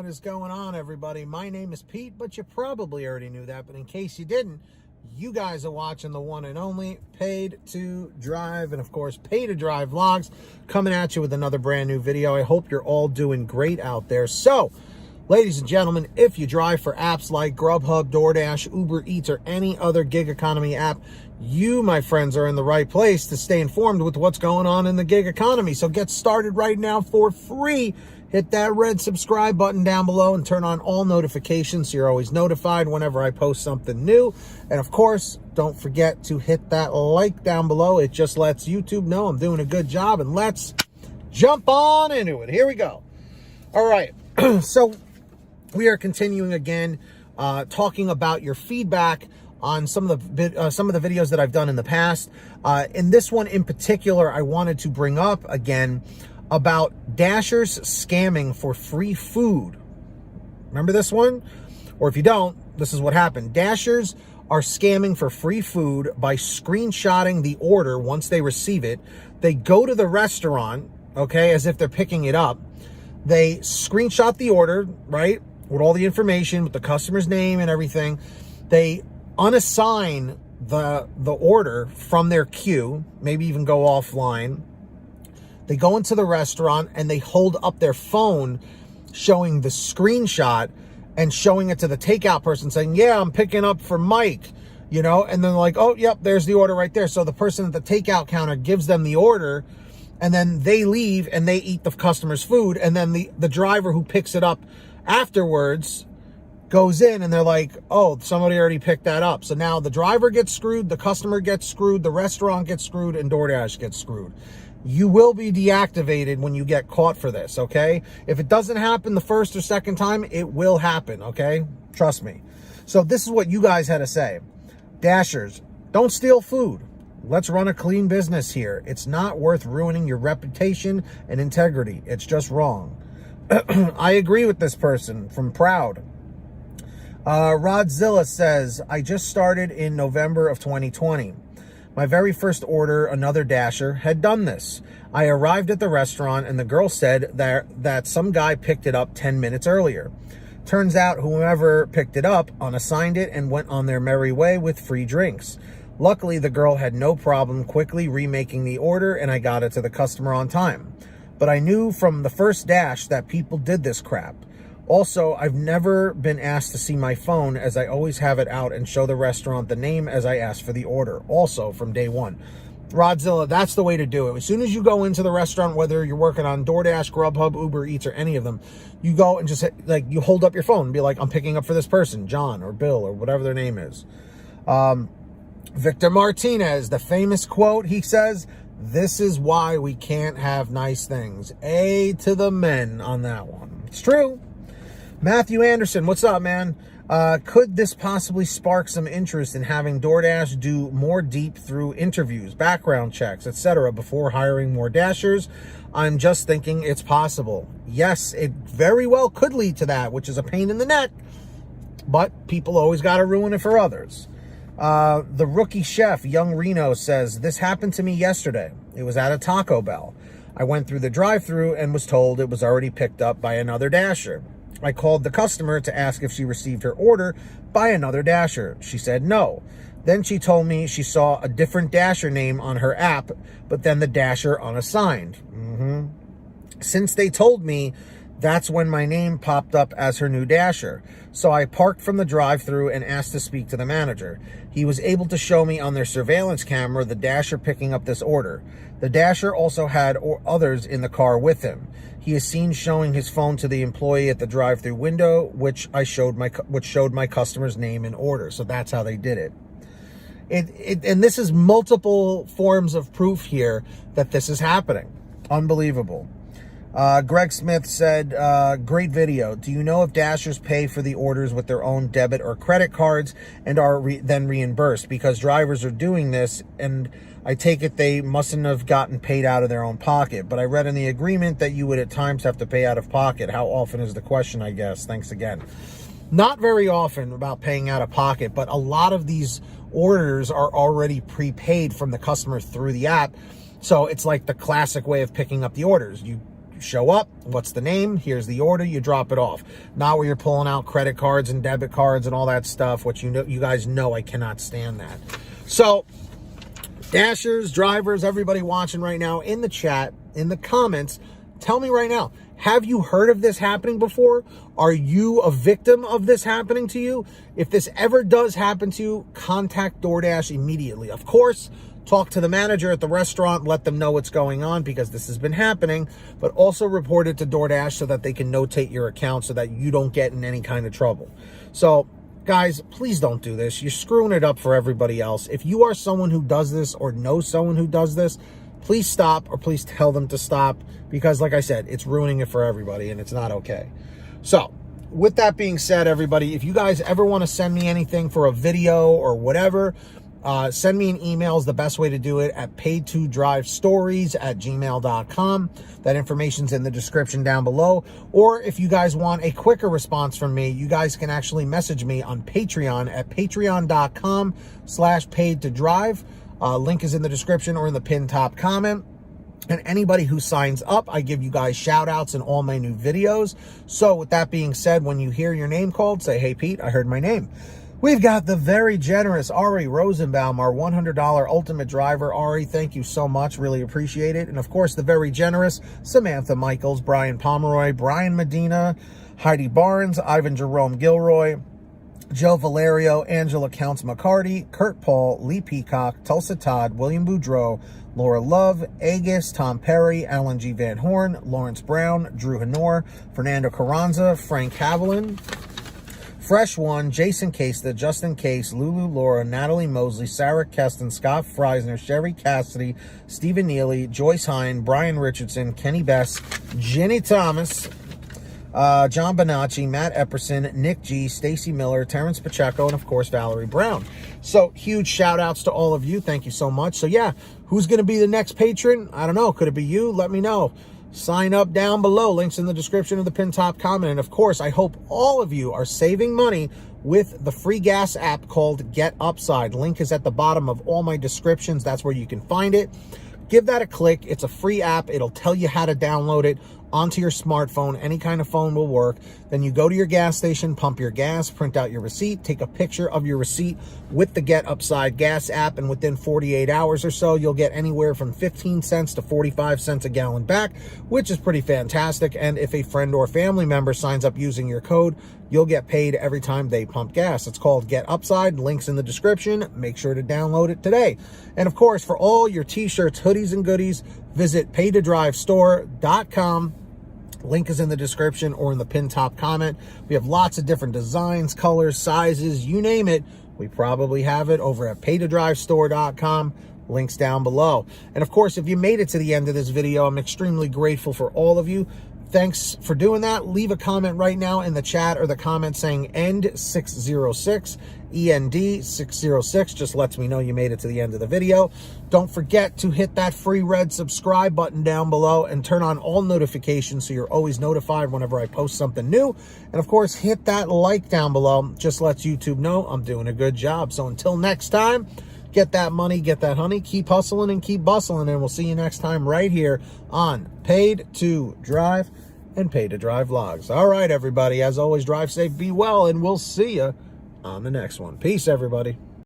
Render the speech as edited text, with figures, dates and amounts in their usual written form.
is going on, everybody? My name is Pete, but you probably already knew that. But in case you didn't, you guys are watching the one and only Paid to Drive, and of course, Pay to Drive vlogs, coming at you with another brand new video. I hope you're all doing great out there. So, ladies and gentlemen, if you drive for apps like Grubhub, Doordash, Uber Eats, or any other gig economy app, you, my friends, are in the right place to stay informed with what's going on in the gig economy. So get started right now for free. Hit that red subscribe button down below and turn on all notifications so you're always notified whenever I post something new. And of course, don't forget to hit that like down below. It just lets YouTube know I'm doing a good job. And let's jump on into it. Here we go. All right. So we are continuing again, talking about your feedback on some of the videos that I've done in the past. In this one in particular, I wanted to bring up again about Dashers scamming for free food. Remember this one? Or if you don't, this is what happened. Dashers are scamming for free food by screenshotting the order once they receive it. They go to the restaurant, okay, as if they're picking it up. They screenshot the order, right, with all the information, with the customer's name and everything. They unassign the order from their queue, maybe even go offline. They go into the restaurant and they hold up their phone showing the screenshot and showing it to the takeout person saying, yeah, I'm picking up for Mike, you know, and then like, oh, yep, there's the order right there. So the person at the takeout counter gives them the order and then they leave and they eat the customer's food. And then the driver who picks it up afterwards goes in and they're like, oh, somebody already picked that up. So now the driver gets screwed, the customer gets screwed, the restaurant gets screwed, and Doordash gets screwed. You will be deactivated when you get caught for this, okay? If it doesn't happen the first or second time, it will happen, okay? Trust me. So this is what you guys had to say. Dashers, don't steal food. Let's run a clean business here. It's not worth ruining your reputation and integrity. It's just wrong. I agree with this person from Proud. Rodzilla says, I just started in November of 2020. My very first order, another Dasher, had done this. I arrived at the restaurant and the girl said that some guy picked it up 10 minutes earlier. Turns out whoever picked it up unassigned it and went on their merry way with free drinks. Luckily, the girl had no problem quickly remaking the order and I got it to the customer on time. But I knew from the first Dash that people did this crap. Also, I've never been asked to see my phone as I always have it out and show the restaurant the name as I asked for the order. Also, from day one. Rodzilla, that's the way to do it. As soon as you go into the restaurant, whether you're working on Doordash, Grubhub, Uber Eats, or any of them, you go and just, like, you hold up your phone and be like, I'm picking up for this person, John or Bill or whatever their name is. Victor Martinez, the famous quote, he says, this is why we can't have nice things. A to the men on that one. It's true. Matthew Anderson, what's up, man? Could this possibly spark some interest in having Doordash do more deep through interviews, background checks, etc. before hiring more Dashers? I'm just thinking it's possible. Yes, it very well could lead to that, which is a pain in the neck, but people always got to ruin it for others. The rookie chef, Young Reno, says, this happened to me yesterday. It was at a Taco Bell. I went through the drive-thru and was told it was already picked up by another Dasher. I called the customer to ask if she received her order by another Dasher. She said no. Then she told me she saw a different Dasher name on her app, but then the Dasher unassigned. Since they told me, that's when my name popped up as her new Dasher. So I parked from the drive-thru and asked to speak to the manager. He was able to show me on their surveillance camera the Dasher picking up this order. The Dasher also had others in the car with him. He is seen showing his phone to the employee at the drive-thru window, which showed my customer's name and order. So that's how they did it. And this is multiple forms of proof here that this is happening. Unbelievable. Greg Smith said, great video. Do you know if Dashers pay for the orders with their own debit or credit cards and are then reimbursed? Because drivers are doing this, and I take it they mustn't have gotten paid out of their own pocket. But I read in the agreement that you would at times have to pay out of pocket. How often is the question, I guess. Thanks again. Not very often about paying out of pocket, but a lot of these orders are already prepaid from the customer through the app. So it's like the classic way of picking up the orders. You You show up, what's the name? Here's the order, you drop it off. Not where you're pulling out credit cards and debit cards and all that stuff, which you guys know I cannot stand that. So, Dashers, drivers, everybody watching right now, in the chat, in the comments, tell me right now, have you heard of this happening before? Are you a victim of this happening to you? If this ever does happen to you, contact DoorDash immediately. Of course, talk to the manager at the restaurant, let them know what's going on because this has been happening, but also report it to DoorDash so that they can notate your account so that you don't get in any kind of trouble. So, guys, please don't do this. You're screwing it up for everybody else. If you are someone who does this or know someone who does this, please stop, or please tell them to stop, because like I said, it's ruining it for everybody and it's not okay. So, with that being said, everybody, if you guys ever want to send me anything for a video or whatever, send me an email is the best way to do it at paid2drivestories@gmail.com. That information's in the description down below. Or if you guys want a quicker response from me, you guys can actually message me on Patreon at patreon.com/paid2drive. Link is in the description or in the pinned top comment. And anybody who signs up, I give you guys shout outs in all my new videos. So with that being said, when you hear your name called, say, hey, Pete, I heard my name. We've got the very generous Ari Rosenbaum, our $100 ultimate driver. Ari, thank you so much. Really appreciate it. And of course, the very generous Samantha Mikles, Brian Pomeroy, Brian Medina, Heidi Barnes, Ivan Jerome Gilroy, Joe Valerio, Angela Counts McCarty, Kurt Paul, Lee Peacock, Tulsa Todd, William Boudreau, Laura Love, Agus, Tom Perry, Alan G. Van Horn, Lawrence Brown, Drew Hanor, Fernando Carranza, Frank Haviland, Fresh One, Jason Casta, Justin Case, Lulu Laura, Natalie Mosley, Sarah Keston, Scott Freisner, Sherry Cassidy, Stephen Neely, Joyce Hine, Brian Richardson, Kenny Bess, Jenny Thomas, John Bonacci, Matt Epperson, Nick G, Stacy Miller, Terrence Pacheco, and of course Valerie Brown. So huge shout outs to all of you. Thank you so much. So yeah, who's going to be the next patron? I don't know. Could it be you? Let me know. Sign up down below. Links in the description of the pinned top comment. And of course, I hope all of you are saving money with the free gas app called Get Upside. Link is at the bottom of all my descriptions. That's where you can find it. Give that a click. It's a free app. It'll tell you how to download it onto your smartphone. Any kind of phone will work. Then you go to your gas station, pump your gas, print out your receipt, take a picture of your receipt with the Get Upside gas app, and within 48 hours or so, you'll get anywhere from 15 cents to 45 cents a gallon back, which is pretty fantastic. And if a friend or family member signs up using your code, you'll get paid every time they pump gas. It's called Get Upside. Links in the description. Make sure to download it today. And of course, for all your t-shirts, hoodies, and goodies, visit paid2drivestore.com. Link is in the description or in the pinned top comment. We have lots of different designs, colors, sizes, you name it. We probably have it over at paid2drivestore.com. Links down below. And of course, if you made it to the end of this video, I'm extremely grateful for all of you. Thanks for doing that. Leave a comment right now in the chat or the comment saying END606, END606. Just lets me know you made it to the end of the video. Don't forget to hit that free red subscribe button down below and turn on all notifications so you're always notified whenever I post something new. And of course, hit that like down below. Just lets YouTube know I'm doing a good job. So until next time, get that money, get that honey, keep hustling and keep bustling, and we'll see you next time right here on Paid to Drive and Paid to Drive Vlogs. All right, everybody, as always, drive safe, be well, and we'll see you on the next one. Peace, everybody.